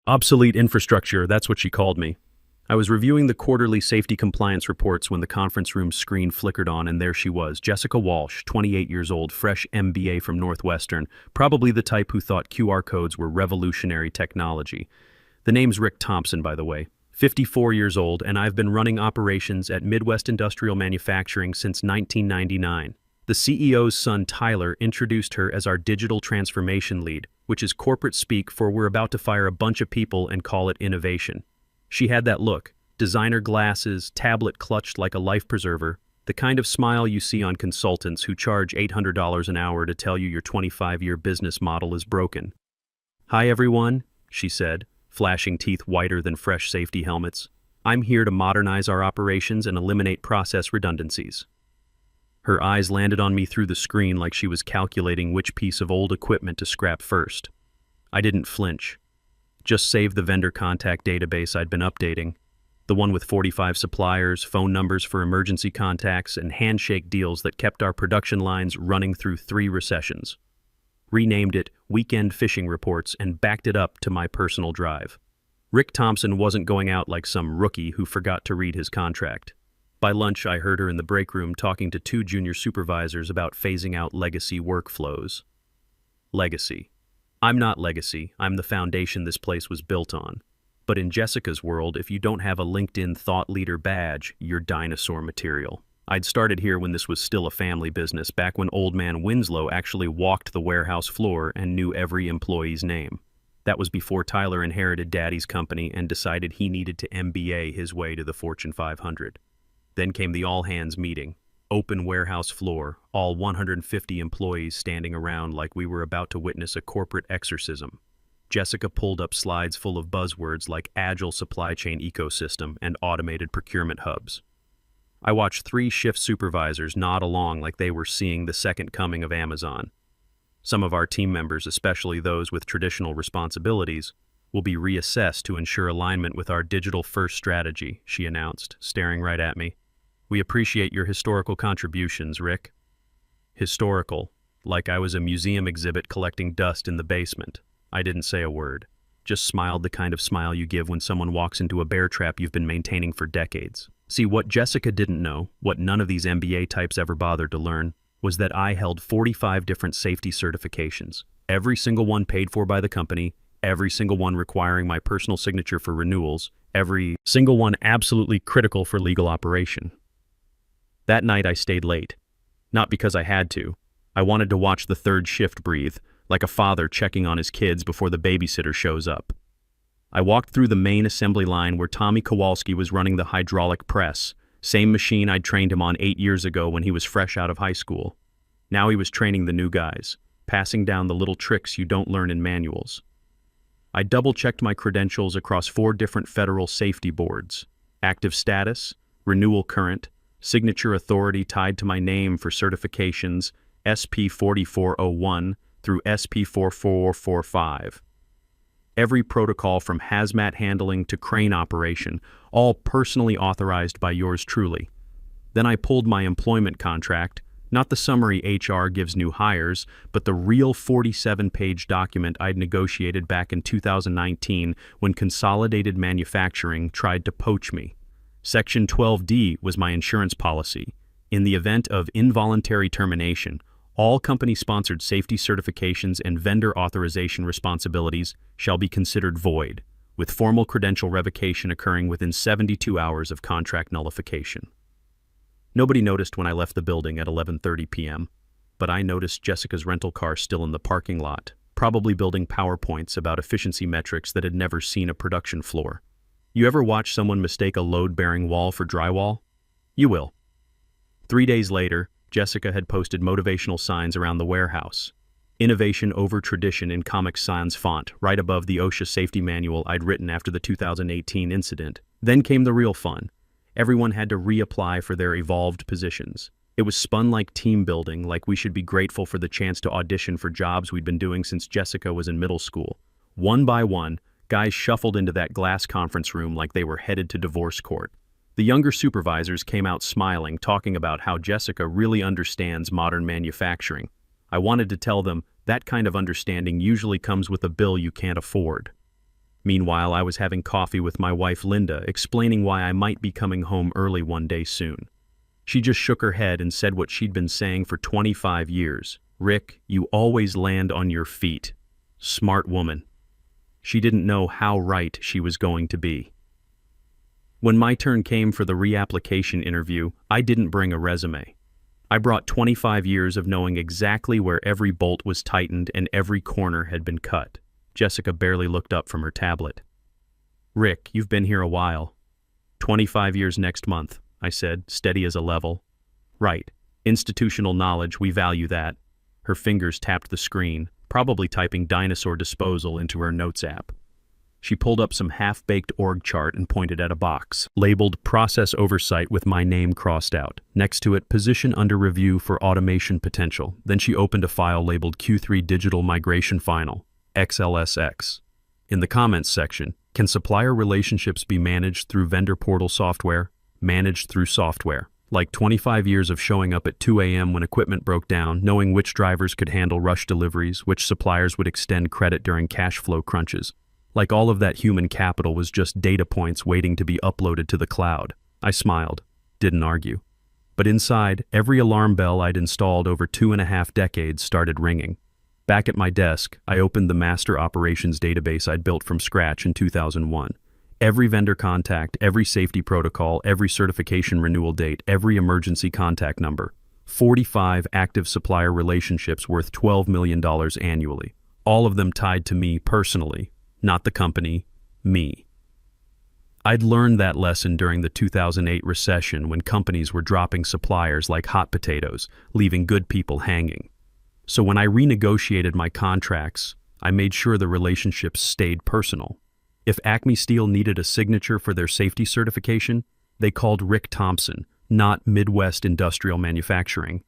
Obsolete infrastructure, that's what she called me. I was reviewing the quarterly safety compliance reports when the conference room screen flickered on, and there she was, Jessica Walsh, 28 years old, fresh MBA from Northwestern, probably the type who thought QR codes were revolutionary technology. The name's Rick Thompson, by the way. 54 years old, and I've been running operations at Midwest Industrial Manufacturing since 1999. The CEO's son, Tyler, introduced her as our digital transformation lead, which is corporate speak for we're about to fire a bunch of people and call it innovation. She had that look, designer glasses, tablet clutched like a life preserver, the kind of smile you see on consultants who charge $800 an hour to tell you your 25-year business model is broken. "Hi everyone," she said, flashing teeth whiter than fresh safety helmets. "I'm here to modernize our operations and eliminate process redundancies." Her eyes landed on me through the screen like she was calculating which piece of old equipment to scrap first. I didn't flinch. Just saved the vendor contact database I'd been updating, the one with 45 suppliers, phone numbers for emergency contacts, and handshake deals that kept our production lines running through 3 recessions. Renamed it Weekend Fishing Reports and backed it up to my personal drive. Rick Thompson wasn't going out like some rookie who forgot to read his contract. By lunch, I heard her in the break room talking to 2 junior supervisors about phasing out legacy workflows. Legacy. I'm not legacy, I'm the foundation this place was built on. But in Jessica's world, if you don't have a LinkedIn thought leader badge, you're dinosaur material. I'd started here when this was still a family business, back when old man Winslow actually walked the warehouse floor and knew every employee's name. That was before Tyler inherited Daddy's company and decided he needed to MBA his way to the Fortune 500. Then came the all-hands meeting. Open warehouse floor, all 150 employees standing around like we were about to witness a corporate exorcism. Jessica pulled up slides full of buzzwords like agile supply chain ecosystem and automated procurement hubs. I watched 3 shift supervisors nod along like they were seeing the second coming of Amazon. Some of our team members, especially those with traditional responsibilities, will be reassessed to ensure alignment with our digital-first strategy, she announced, staring right at me. "We appreciate your historical contributions, Rick." Historical, like I was a museum exhibit collecting dust in the basement. I didn't say a word, just smiled the kind of smile you give when someone walks into a bear trap you've been maintaining for decades. See, what Jessica didn't know, what none of these MBA types ever bothered to learn, was that I held 45 different safety certifications, every single one paid for by the company, every single one requiring my personal signature for renewals, every single one absolutely critical for legal operation. That night I stayed late. Not because I had to. I wanted to watch the third shift breathe, like a father checking on his kids before the babysitter shows up. I walked through the main assembly line where Tommy Kowalski was running the hydraulic press, same machine I'd trained him on 8 years ago when he was fresh out of high school. Now he was training the new guys, passing down the little tricks you don't learn in manuals. I double-checked my credentials across 4 different federal safety boards: active status, renewal current, signature authority tied to my name for certifications SP 4401 through SP 4445. Every protocol from hazmat handling to crane operation, all personally authorized by yours truly. Then I pulled my employment contract, not the summary HR gives new hires, but the real 47-page document I'd negotiated back in 2019 when Consolidated Manufacturing tried to poach me. Section 12D was my insurance policy. In the event of involuntary termination, all company-sponsored safety certifications and vendor authorization responsibilities shall be considered void, with formal credential revocation occurring within 72 hours of contract nullification. Nobody noticed when I left the building at 11:30 p.m., but I noticed Jessica's rental car still in the parking lot, probably building PowerPoints about efficiency metrics that had never seen a production floor. You ever watch someone mistake a load-bearing wall for drywall? You will. 3 days later, Jessica had posted motivational signs around the warehouse. Innovation over tradition in Comic Sans font, right above the OSHA safety manual I'd written after the 2018 incident. Then came the real fun. Everyone had to reapply for their evolved positions. It was spun like team building, like we should be grateful for the chance to audition for jobs we'd been doing since Jessica was in middle school. One by one, guys shuffled into that glass conference room like they were headed to divorce court. The younger supervisors came out smiling, talking about how Jessica really understands modern manufacturing. I wanted to tell them that kind of understanding usually comes with a bill you can't afford. Meanwhile, I was having coffee with my wife Linda, explaining why I might be coming home early one day soon. She just shook her head and said what she'd been saying for 25 years. "Rick, you always land on your feet." Smart woman. She didn't know how right she was going to be. When my turn came for the reapplication interview, I didn't bring a resume. I brought 25 years of knowing exactly where every bolt was tightened and every corner had been cut. Jessica barely looked up from her tablet. "Rick, you've been here a while." 25 years next month, I said, steady as a level. "Right. Institutional knowledge, we value that." Her fingers tapped the screen, probably typing dinosaur disposal into her notes app. She pulled up some half-baked org chart and pointed at a box, labeled Process Oversight with my name crossed out. Next to it, Position under Review for Automation Potential. Then she opened a file labeled Q3 Digital Migration Final, XLSX. In the comments section, can supplier relationships be managed through vendor portal software? Managed through software. Like 25 years of showing up at 2 a.m. when equipment broke down, knowing which drivers could handle rush deliveries, which suppliers would extend credit during cash flow crunches. Like all of that human capital was just data points waiting to be uploaded to the cloud. I smiled, didn't argue. But inside, every alarm bell I'd installed over 2.5 decades started ringing. Back at my desk, I opened the master operations database I'd built from scratch in 2001. Every vendor contact, every safety protocol, every certification renewal date, every emergency contact number. 45 active supplier relationships worth $12 million annually. All of them tied to me personally. Not the company, me. I'd learned that lesson during the 2008 recession when companies were dropping suppliers like hot potatoes, leaving good people hanging. So when I renegotiated my contracts, I made sure the relationships stayed personal. If Acme Steel needed a signature for their safety certification, they called Rick Thompson, not Midwest Industrial Manufacturing.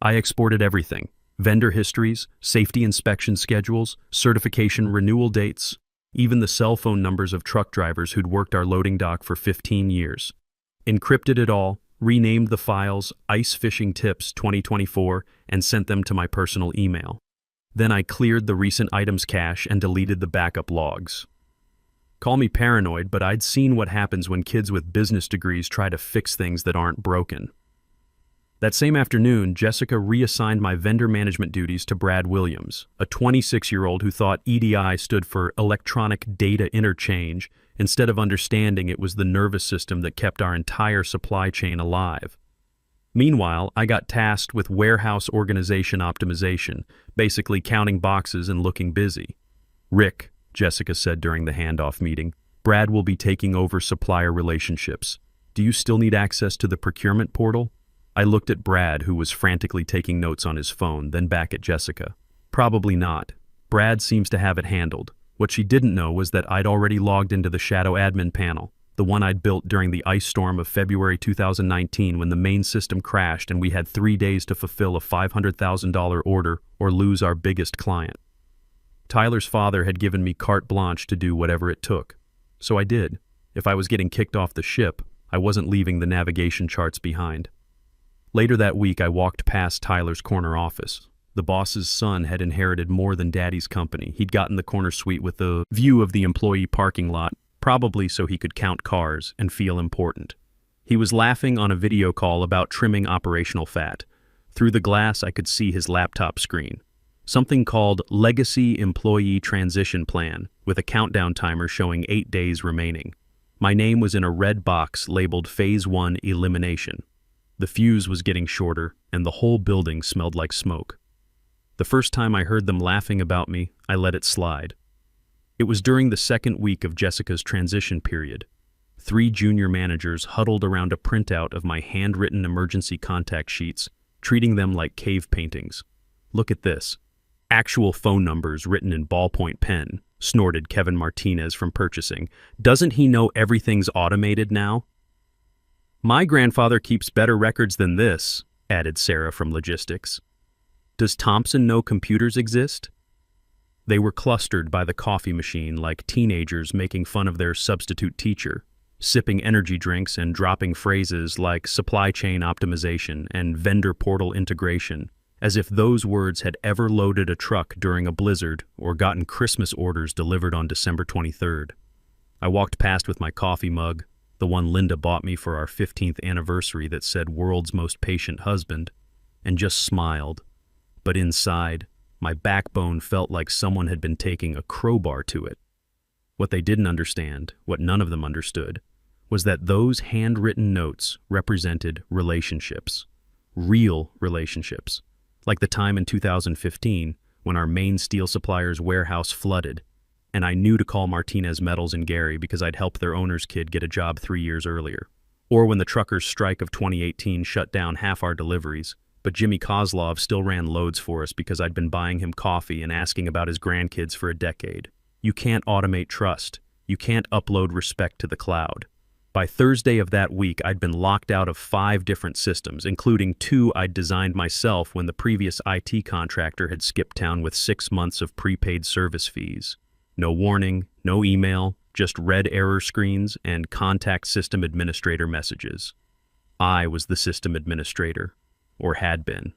I exported everything: vendor histories, safety inspection schedules, certification renewal dates, even the cell phone numbers of truck drivers who'd worked our loading dock for 15 years. Encrypted it all, renamed the files Ice Fishing Tips 2024, and sent them to my personal email. Then I cleared the recent items cache and deleted the backup logs. Call me paranoid, but I'd seen what happens when kids with business degrees try to fix things that aren't broken. That same afternoon, Jessica reassigned my vendor management duties to Brad Williams, a 26-year-old who thought EDI stood for Electronic Data Interchange, instead of understanding it was the nervous system that kept our entire supply chain alive. Meanwhile, I got tasked with warehouse organization optimization, basically counting boxes and looking busy. "Rick," Jessica said during the handoff meeting, "Brad will be taking over supplier relationships. Do you still need access to the procurement portal?" I looked at Brad, who was frantically taking notes on his phone, then back at Jessica. "Probably not. Brad seems to have it handled." What she didn't know was that I'd already logged into the Shadow admin panel, the one I'd built during the ice storm of February 2019 when the main system crashed and we had 3 days to fulfill a $500,000 order or lose our biggest client. Tyler's father had given me carte blanche to do whatever it took. So I did. If I was getting kicked off the ship, I wasn't leaving the navigation charts behind. Later that week, I walked past Tyler's corner office. The boss's son had inherited more than Daddy's company. He'd gotten the corner suite with a view of the employee parking lot, probably so he could count cars and feel important. He was laughing on a video call about trimming operational fat. Through the glass, I could see his laptop screen. Something called Legacy Employee Transition Plan, with a countdown timer showing 8 days remaining. My name was in a red box labeled Phase 1 Elimination. The fuse was getting shorter, and the whole building smelled like smoke. The first time I heard them laughing about me, I let it slide. It was during the second week of Jessica's transition period. 3 junior managers huddled around a printout of my handwritten emergency contact sheets, treating them like cave paintings. "Look at this. Actual phone numbers written in ballpoint pen," snorted Kevin Martinez from purchasing. "Doesn't he know everything's automated now?" "My grandfather keeps better records than this," added Sarah from logistics. "Does Thompson know computers exist?" They were clustered by the coffee machine like teenagers making fun of their substitute teacher, sipping energy drinks and dropping phrases like supply chain optimization and vendor portal integration as if those words had ever loaded a truck during a blizzard or gotten Christmas orders delivered on December 23rd. I walked past with my coffee mug, the one Linda bought me for our 15th anniversary that said "World's Most Patient Husband," and just smiled. But inside, my backbone felt like someone had been taking a crowbar to it. What they didn't understand, what none of them understood, was that those handwritten notes represented relationships. Real relationships. Like the time in 2015 when our main steel supplier's warehouse flooded, and I knew to call Martinez Metals in Gary because I'd helped their owner's kid get a job 3 years earlier. Or when the truckers' strike of 2018 shut down half our deliveries, but Jimmy Kozlov still ran loads for us because I'd been buying him coffee and asking about his grandkids for a decade. You can't automate trust. You can't upload respect to the cloud. By Thursday of that week, I'd been locked out of 5 different systems, including 2 I'd designed myself when the previous IT contractor had skipped town with 6 months of prepaid service fees. No warning, no email, just red error screens and contact system administrator messages. I was the system administrator, or had been.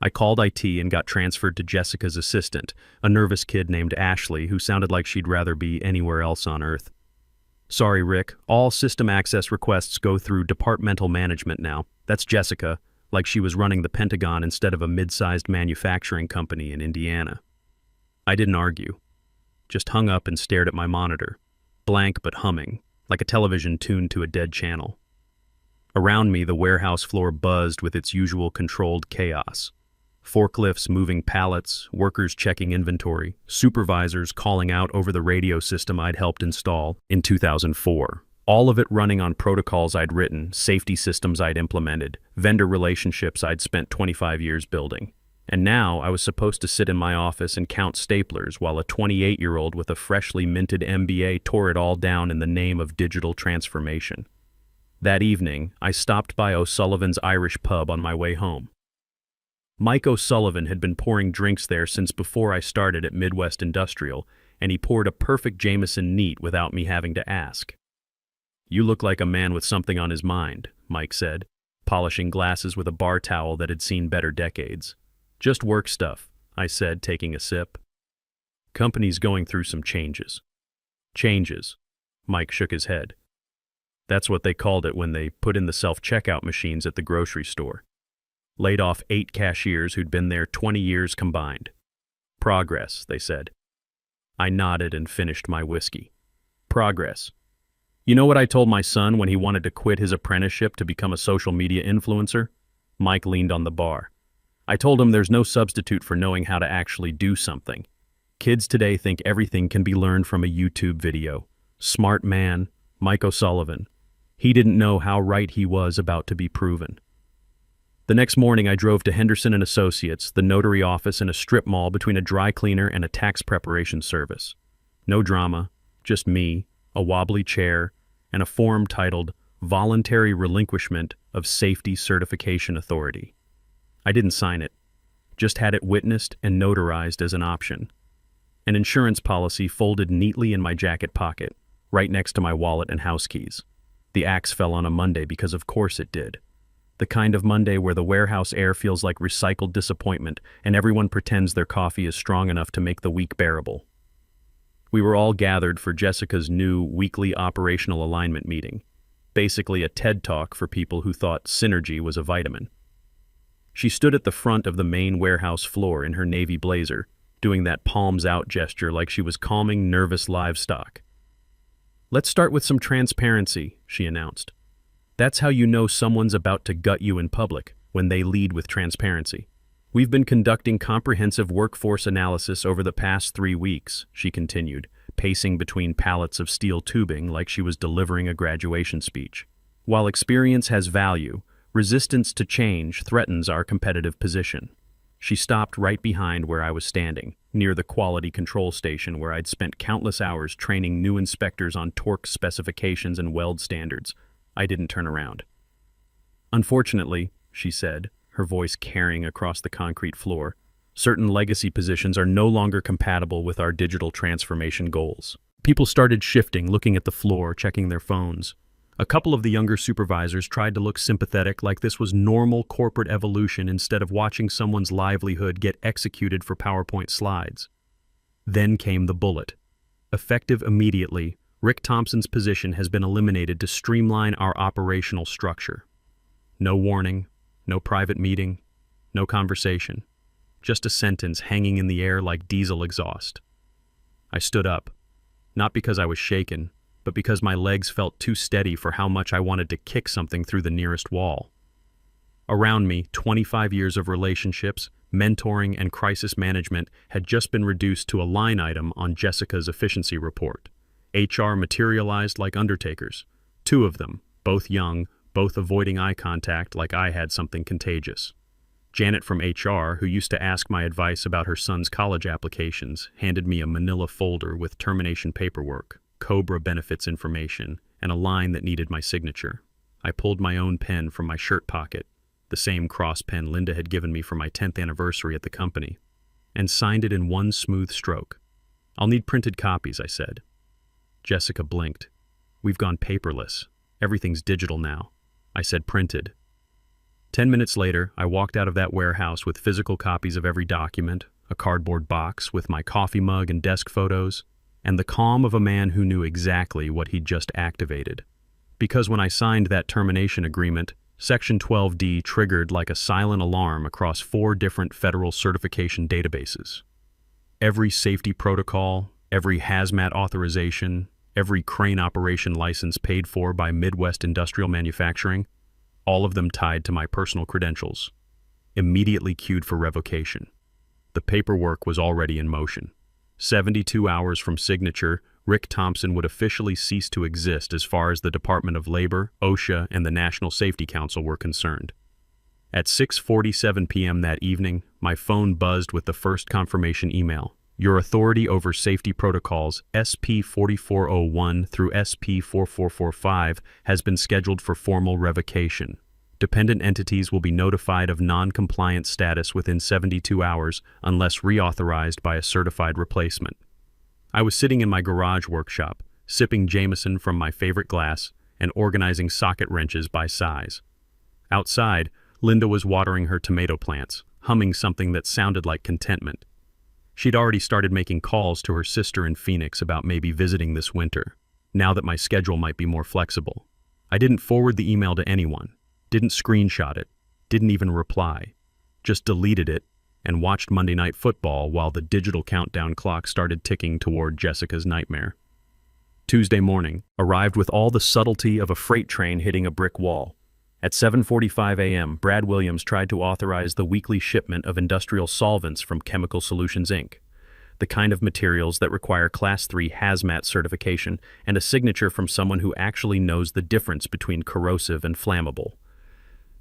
I called IT and got transferred to Jessica's assistant, a nervous kid named Ashley who sounded like she'd rather be anywhere else on Earth. "Sorry, Rick, all system access requests go through departmental management now. That's Jessica, like she was running the Pentagon instead of a mid-sized manufacturing company in Indiana." I didn't argue. Just hung up and stared at my monitor, blank but humming, like a television tuned to a dead channel. Around me, the warehouse floor buzzed with its usual controlled chaos. Forklifts moving pallets, workers checking inventory, supervisors calling out over the radio system I'd helped install in 2004. All of it running on protocols I'd written, safety systems I'd implemented, vendor relationships I'd spent 25 years building. And now I was supposed to sit in my office and count staplers while a 28-year-old with a freshly minted MBA tore it all down in the name of digital transformation. That evening, I stopped by O'Sullivan's Irish pub on my way home. Mike O'Sullivan had been pouring drinks there since before I started at Midwest Industrial, and he poured a perfect Jameson neat without me having to ask. "You look like a man with something on his mind," Mike said, polishing glasses with a bar towel that had seen better decades. "Just work stuff," I said, taking a sip. "Company's going through some changes." "Changes?" Mike shook his head. "That's what they called it when they put in the self-checkout machines at the grocery store. Laid off 8 cashiers who'd been there 20 years combined. Progress, they said." I nodded and finished my whiskey. Progress. "You know what I told my son when he wanted to quit his apprenticeship to become a social media influencer?" Mike leaned on the bar. "I told him there's no substitute for knowing how to actually do something. Kids today think everything can be learned from a YouTube video. Smart man, Mike O'Sullivan. He didn't know how right he was about to be proven." The next morning I drove to Henderson & Associates, the notary office in a strip mall between a dry cleaner and a tax preparation service. No drama, just me, a wobbly chair, and a form titled Voluntary Relinquishment of Safety Certification Authority. I didn't sign it, just had it witnessed and notarized as an option. An insurance policy folded neatly in my jacket pocket, right next to my wallet and house keys. The axe fell on a Monday because of course it did. The kind of Monday where the warehouse air feels like recycled disappointment and everyone pretends their coffee is strong enough to make the week bearable. We were all gathered for Jessica's new weekly operational alignment meeting, basically a TED Talk for people who thought synergy was a vitamin. She stood at the front of the main warehouse floor in her navy blazer, doing that palms out gesture like she was calming nervous livestock. "Let's start with some transparency," she announced. "That's how you know someone's about to gut you in public, when they lead with transparency. We've been conducting comprehensive workforce analysis over the past 3 weeks," she continued, pacing between pallets of steel tubing like she was delivering a graduation speech. "While experience has value, resistance to change threatens our competitive position." She stopped right behind where I was standing, near the quality control station where I'd spent countless hours training new inspectors on torque specifications and weld standards. I didn't turn around. "Unfortunately," she said, her voice carrying across the concrete floor, "certain legacy positions are no longer compatible with our digital transformation goals." People started shifting, looking at the floor, checking their phones. A couple of the younger supervisors tried to look sympathetic, like this was normal corporate evolution instead of watching someone's livelihood get executed for PowerPoint slides. Then came the bullet. Effective immediately, Rick Thompson's position has been eliminated to streamline our operational structure. No warning, no private meeting, no conversation. Just a sentence hanging in the air like diesel exhaust. I stood up, not because I was shaken, but because my legs felt too steady for how much I wanted to kick something through the nearest wall. Around me, 25 years of relationships, mentoring, and crisis management had just been reduced to a line item on Jessica's efficiency report. HR materialized like undertakers. Two of them, both young, both avoiding eye contact like I had something contagious. Janet from HR, who used to ask my advice about her son's college applications, handed me a manila folder with termination paperwork, COBRA benefits information, and a line that needed my signature. I pulled my own pen from my shirt pocket, the same cross pen Linda had given me for my 10th anniversary at the company, and signed it in one smooth stroke. "I'll need printed copies," I said. Jessica blinked. "We've gone paperless. Everything's digital now." I said printed. 10 minutes later, I walked out of that warehouse with physical copies of every document, a cardboard box with my coffee mug and desk photos, and the calm of a man who knew exactly what he'd just activated. Because when I signed that termination agreement, Section 12D triggered like a silent alarm across 4 different federal certification databases. Every safety protocol, every hazmat authorization, every crane operation license paid for by Midwest Industrial Manufacturing, all of them tied to my personal credentials, immediately queued for revocation. The paperwork was already in motion. 72 hours from signature, Rick Thompson would officially cease to exist as far as the Department of Labor, OSHA, and the National Safety Council were concerned. At 6:47 p.m. that evening, my phone buzzed with the first confirmation email. "Your authority over safety protocols, SP 4401 through SP 4445, has been scheduled for formal revocation. Dependent entities will be notified of non-compliant status within 72 hours unless reauthorized by a certified replacement." I was sitting in my garage workshop, sipping Jameson from my favorite glass and organizing socket wrenches by size. Outside, Linda was watering her tomato plants, humming something that sounded like contentment. She'd already started making calls to her sister in Phoenix about maybe visiting this winter, now that my schedule might be more flexible. I didn't forward the email to anyone, didn't screenshot it, didn't even reply, just deleted it and watched Monday Night Football while the digital countdown clock started ticking toward Jessica's nightmare. Tuesday morning arrived with all the subtlety of a freight train hitting a brick wall. At 7:45 a.m., Brad Williams tried to authorize the weekly shipment of industrial solvents from Chemical Solutions, Inc., the kind of materials that require Class 3 hazmat certification and a signature from someone who actually knows the difference between corrosive and flammable.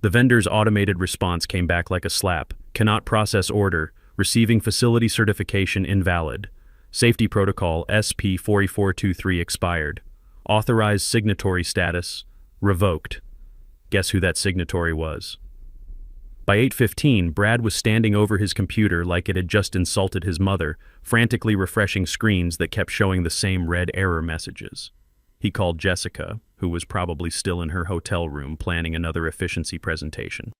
The vendor's automated response came back like a slap. "Cannot process order. Receiving facility certification invalid. Safety protocol SP 4423 expired. Authorized signatory status revoked." Guess who that signatory was? By 8:15, Brad was standing over his computer like it had just insulted his mother, frantically refreshing screens that kept showing the same red error messages. He called Jessica, who was probably still in her hotel room planning another efficiency presentation.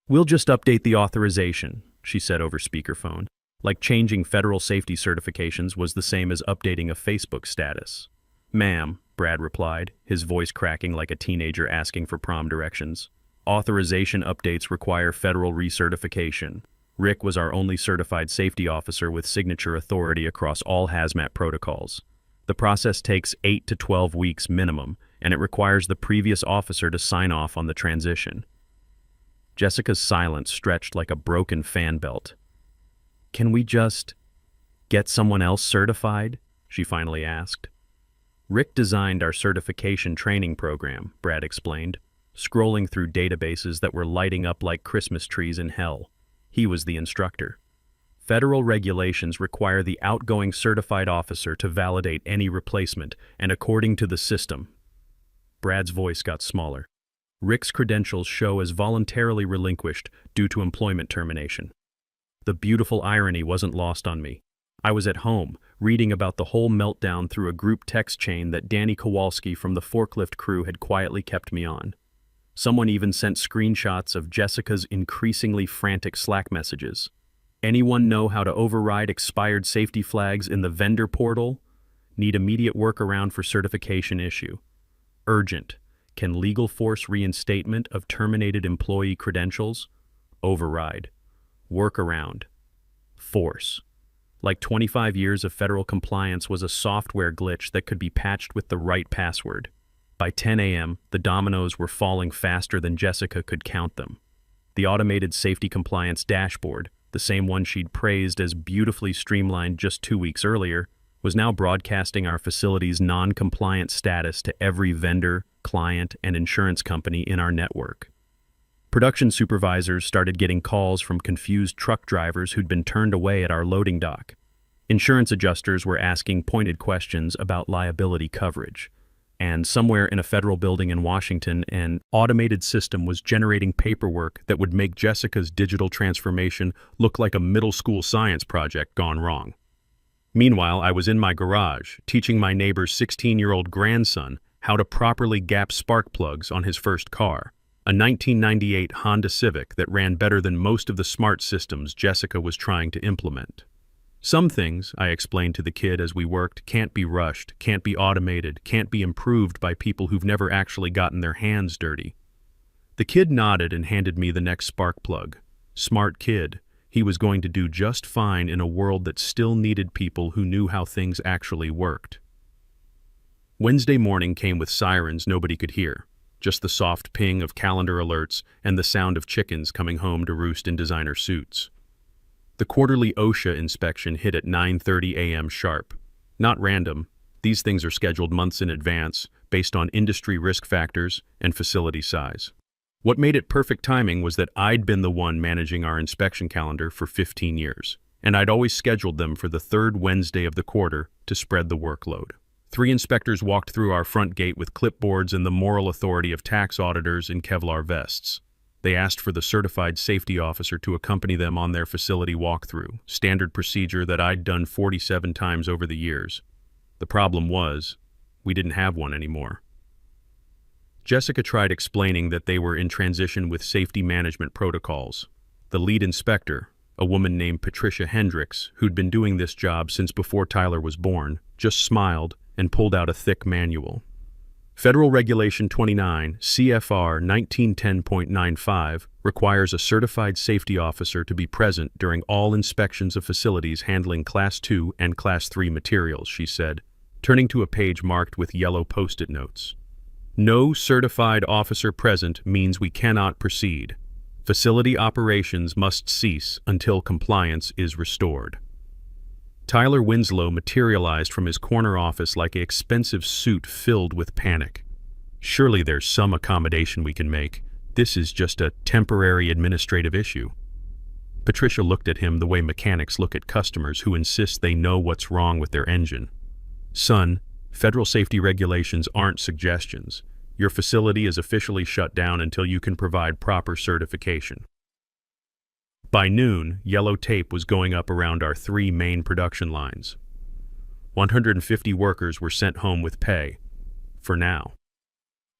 "We'll just update the authorization," she said over speakerphone, like changing federal safety certifications was the same as updating a Facebook status. "Ma'am," Brad replied, his voice cracking like a teenager asking for prom directions. "Authorization updates require federal recertification. Rick was our only certified safety officer with signature authority across all hazmat protocols. The process takes 8 to 12 weeks minimum, and it requires the previous officer to sign off on the transition." Jessica's silence stretched like a broken fan belt. "Can we just get someone else certified?" she finally asked. "Rick designed our certification training program," Brad explained, scrolling through databases that were lighting up like Christmas trees in hell. He was the instructor. "Federal regulations require the outgoing certified officer to validate any replacement, and according to the system." Brad's voice got smaller. "Rick's credentials show as voluntarily relinquished due to employment termination." The beautiful irony wasn't lost on me. I was at home, reading about the whole meltdown through a group text chain that Danny Kowalski from the forklift crew had quietly kept me on. Someone even sent screenshots of Jessica's increasingly frantic Slack messages. Anyone know how to override expired safety flags in the vendor portal? Need immediate workaround for certification issue. Urgent. Can legal force reinstatement of terminated employee credentials? Override. Workaround. Force. Like 25 years of federal compliance was a software glitch that could be patched with the right password. By 10 a.m., the dominoes were falling faster than Jessica could count them. The automated safety compliance dashboard, the same one she'd praised as beautifully streamlined just 2 weeks earlier, was now broadcasting our facility's non-compliant status to every vendor, client, and insurance company in our network. Production supervisors started getting calls from confused truck drivers who'd been turned away at our loading dock. Insurance adjusters were asking pointed questions about liability coverage. And somewhere in a federal building in Washington, an automated system was generating paperwork that would make Jessica's digital transformation look like a middle school science project gone wrong. Meanwhile, I was in my garage, teaching my neighbor's 16-year-old grandson how to properly gap spark plugs on his first car, a 1998 Honda Civic that ran better than most of the smart systems Jessica was trying to implement. Some things, I explained to the kid as we worked, can't be rushed, can't be automated, can't be improved by people who've never actually gotten their hands dirty. The kid nodded and handed me the next spark plug. Smart kid. He was going to do just fine in a world that still needed people who knew how things actually worked. Wednesday morning came with sirens nobody could hear, just the soft ping of calendar alerts and the sound of chickens coming home to roost in designer suits. The quarterly OSHA inspection hit at 9:30 a.m. sharp. Not random. These things are scheduled months in advance, based on industry risk factors and facility size. What made it perfect timing was that I'd been the one managing our inspection calendar for 15 years, and I'd always scheduled them for the third Wednesday of the quarter to spread the workload. 3 inspectors walked through our front gate with clipboards and the moral authority of tax auditors in Kevlar vests. They asked for the certified safety officer to accompany them on their facility walkthrough, standard procedure that I'd done 47 times over the years. The problem was, we didn't have one anymore. Jessica tried explaining that they were in transition with safety management protocols. The lead inspector, a woman named Patricia Hendricks, who'd been doing this job since before Tyler was born, just smiled and pulled out a thick manual. Federal Regulation 29, CFR 1910.95, requires a certified safety officer to be present during all inspections of facilities handling Class 2 and Class 3 materials, she said, turning to a page marked with yellow post-it notes. No certified officer present means we cannot proceed. Facility operations must cease until compliance is restored. Tyler Winslow materialized from his corner office like an expensive suit filled with panic. Surely there's some accommodation we can make. This is just a temporary administrative issue. Patricia looked at him the way mechanics look at customers who insist they know what's wrong with their engine. Son, federal safety regulations aren't suggestions. Your facility is officially shut down until you can provide proper certification. By noon, yellow tape was going up around our 3 main production lines. 150 workers were sent home with pay, for now.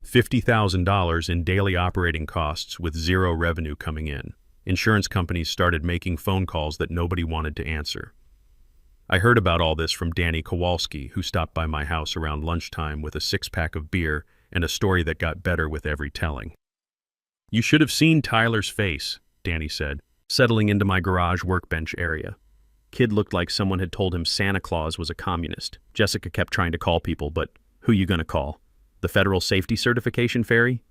$50,000 in daily operating costs with 0 revenue coming in. Insurance companies started making phone calls that nobody wanted to answer. I heard about all this from Danny Kowalski, who stopped by my house around lunchtime with a 6-pack of beer and a story that got better with every telling. You should have seen Tyler's face, Danny said, settling into my garage workbench area. Kid looked like someone had told him Santa Claus was a communist. Jessica kept trying to call people, but who you gonna call? The Federal Safety Certification Ferry?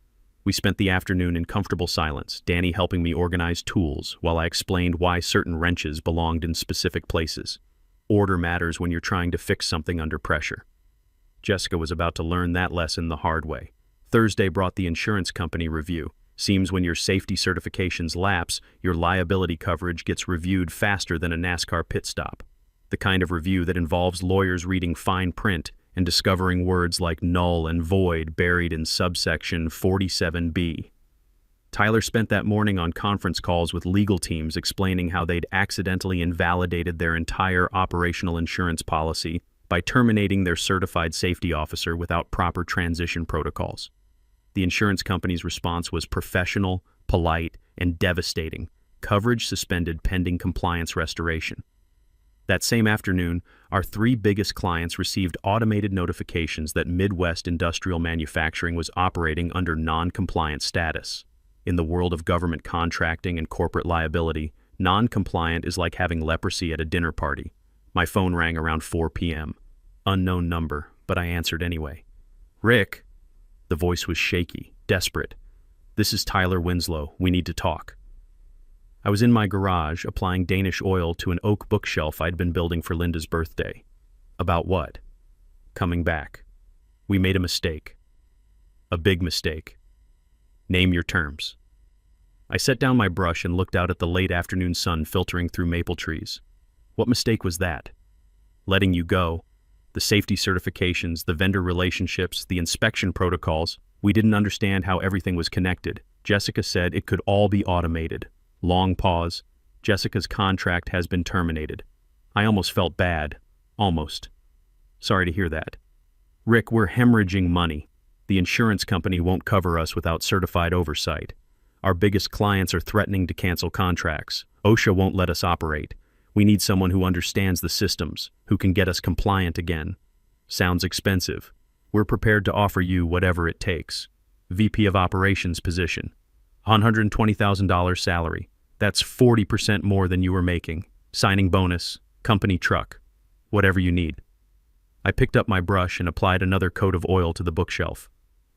We spent the afternoon in comfortable silence, Danny helping me organize tools while I explained why certain wrenches belonged in specific places. Order matters when you're trying to fix something under pressure. Jessica was about to learn that lesson the hard way. Thursday brought the insurance company review. Seems when your safety certifications lapse, your liability coverage gets reviewed faster than a NASCAR pit stop. The kind of review that involves lawyers reading fine print and discovering words like null and void buried in subsection 47B. Tyler spent that morning on conference calls with legal teams explaining how they'd accidentally invalidated their entire operational insurance policy by terminating their certified safety officer without proper transition protocols. The insurance company's response was professional, polite, and devastating. Coverage suspended pending compliance restoration. That same afternoon, our three biggest clients received automated notifications that Midwest Industrial Manufacturing was operating under non-compliant status. In the world of government contracting and corporate liability, non-compliant is like having leprosy at a dinner party. My phone rang around 4 p.m. Unknown number, but I answered anyway. "Rick." The voice was shaky, desperate. "This is Tyler Winslow. We need to talk." I was in my garage, applying Danish oil to an oak bookshelf I'd been building for Linda's birthday. About what? Coming back. We made a mistake. A big mistake. Name your terms. I set down my brush and looked out at the late afternoon sun filtering through maple trees. What mistake was that? Letting you go. The safety certifications, the vendor relationships, the inspection protocols. We didn't understand how everything was connected. Jessica said it could all be automated. Long pause. Jessica's contract has been terminated. I almost felt bad. Almost. Sorry to hear that. Rick, we're hemorrhaging money. The insurance company won't cover us without certified oversight. Our biggest clients are threatening to cancel contracts. OSHA won't let us operate. We need someone who understands the systems, who can get us compliant again. Sounds expensive. We're prepared to offer you whatever it takes. VP of Operations position. $120,000 salary. That's 40% more than you were making. Signing bonus, company truck, whatever you need. I picked up my brush and applied another coat of oil to the bookshelf.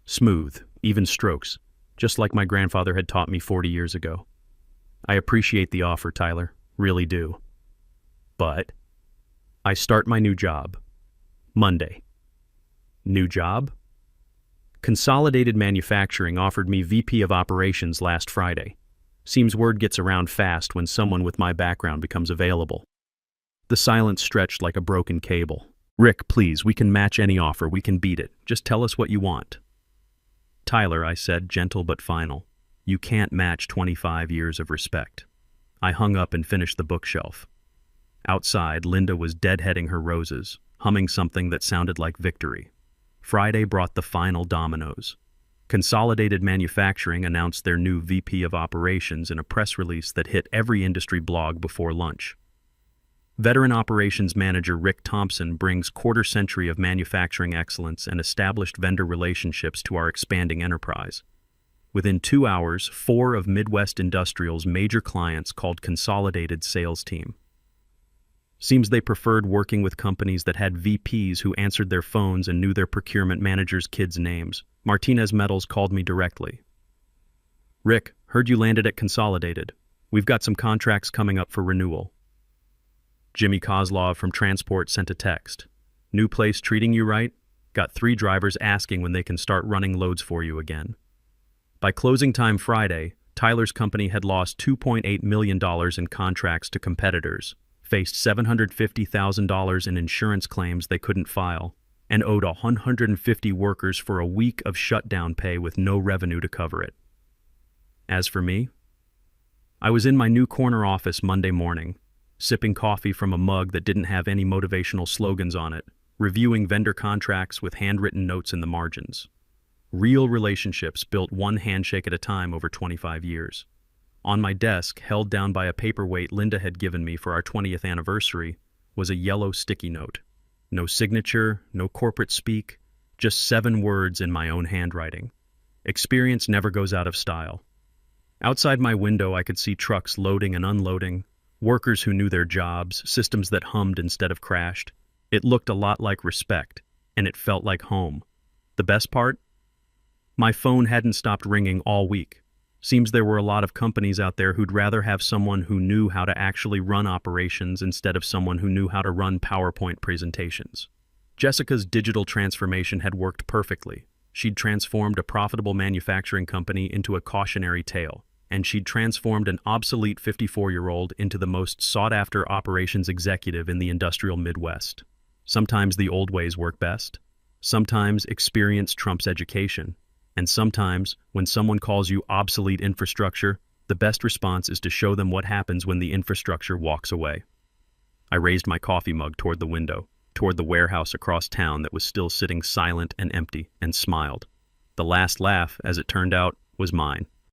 Smooth, even strokes, just like my grandfather had taught me 40 years ago. I appreciate the offer, Tyler, really do. But I start my new job. Monday. New job? Consolidated Manufacturing offered me VP of Operations last Friday. Seems word gets around fast when someone with my background becomes available. The silence stretched like a broken cable. Rick, please, we can match any offer, we can beat it. Just tell us what you want. Tyler, I said, gentle but final. You can't match 25 years of respect. I hung up and finished the bookshelf. Outside, Linda was deadheading her roses, humming something that sounded like victory. Friday brought the final dominoes. Consolidated Manufacturing announced their new VP of Operations in a press release that hit every industry blog before lunch. Veteran Operations Manager Rick Thompson brings quarter-century of manufacturing excellence and established vendor relationships to our expanding enterprise. Within 2 hours, 4 of Midwest Industrial's major clients called Consolidated sales team. Seems they preferred working with companies that had VPs who answered their phones and knew their procurement managers' kids' names. Martinez Metals called me directly. Rick, heard you landed at Consolidated. We've got some contracts coming up for renewal. Jimmy Kozlov from Transport sent a text. New place treating you right? Got 3 drivers asking when they can start running loads for you again. By closing time Friday, Tyler's company had lost $2.8 million in contracts to competitors, faced $750,000 in insurance claims they couldn't file, and owed 150 workers for a week of shutdown pay with no revenue to cover it. As for me, I was in my new corner office Monday morning, sipping coffee from a mug that didn't have any motivational slogans on it, reviewing vendor contracts with handwritten notes in the margins. Real relationships built one handshake at a time over 25 years. On my desk, held down by a paperweight Linda had given me for our 20th anniversary, was a yellow sticky note. No signature, no corporate speak, just 7 words in my own handwriting. Experience never goes out of style. Outside my window, I could see trucks loading and unloading, workers who knew their jobs, systems that hummed instead of crashed. It looked a lot like respect, and it felt like home. The best part? My phone hadn't stopped ringing all week. Seems there were a lot of companies out there who'd rather have someone who knew how to actually run operations instead of someone who knew how to run PowerPoint presentations. Jessica's digital transformation had worked perfectly. She'd transformed a profitable manufacturing company into a cautionary tale, and she'd transformed an obsolete 54-year-old into the most sought-after operations executive in the industrial Midwest. Sometimes the old ways work best. Sometimes experience trumps education. And sometimes, when someone calls you obsolete infrastructure, the best response is to show them what happens when the infrastructure walks away. I raised my coffee mug toward the window, toward the warehouse across town that was still sitting silent and empty, and smiled. The last laugh, as it turned out, was mine.